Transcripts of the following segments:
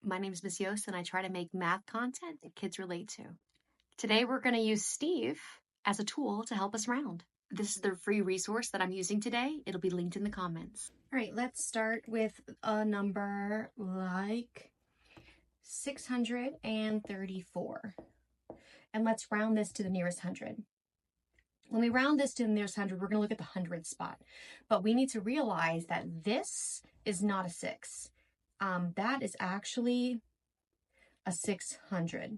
My name is Miss Yost, and I try to make math content that kids relate to. Today, we're going to use Steve as a tool to help us round. This is the free resource that I'm using today. It'll be linked in the comments. All right, let's start with a number like 634. And let's round this to the nearest hundred. When we round this to the nearest hundred, we're going to look at the hundred spot. But we need to realize that this is not a 6. That is actually a 600.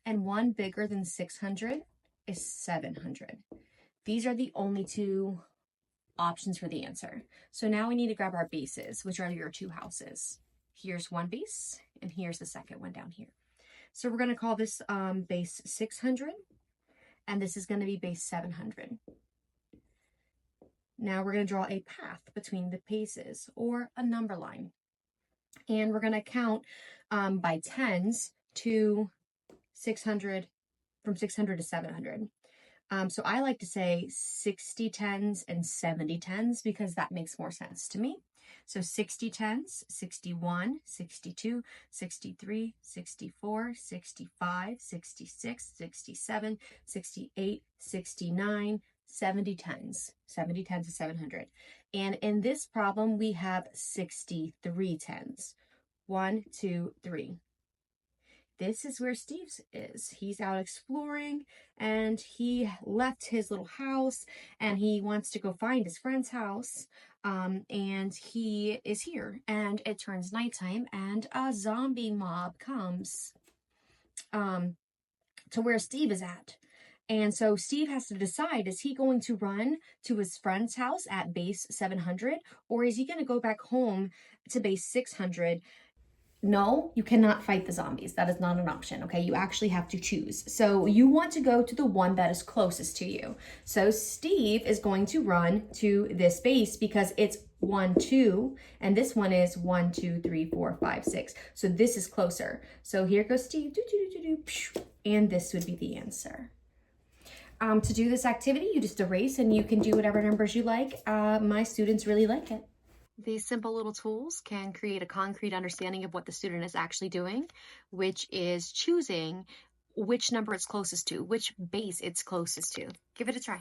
And one bigger than 600 is 700. These are the only two options for the answer. So now we need to grab our bases, which are your two houses. Here's one base, and here's the second one down here. So we're going to call this base 600, and this is going to be base 700. Now we're going to draw a path between the bases, or a number line. And we're going to count by tens to 600, from 600 to 700. So I like to say 60 tens and 70 tens because that makes more sense to me. So 60 tens, 61, 62, 63, 64, 65, 66, 67, 68, 69, 70 tens. 70 tens is 700. And in this problem, we have 63 tens. 1, 2, 3. This is where Steve's is. He's out exploring, and he left his little house, and he wants to go find his friend's house. And he is here, and it turns nighttime, and a zombie mob comes to where Steve is at. And so Steve has to decide, is he going to run to his friend's house at base 700, or is he going to go back home to base 600? No, you cannot fight the zombies. That is not an option, okay? You actually have to choose. So you want to go to the one that is closest to you. So Steve is going to run to this base because it's 1, 2, and this one is 1, 2, 3, 4, 5, 6. So this is closer. So here goes Steve, and this would be the answer. To do this activity, you just erase and you can do whatever numbers you like. My students really like it. These simple little tools can create a concrete understanding of what the student is actually doing, which is choosing which number it's closest to, which base it's closest to. Give it a try.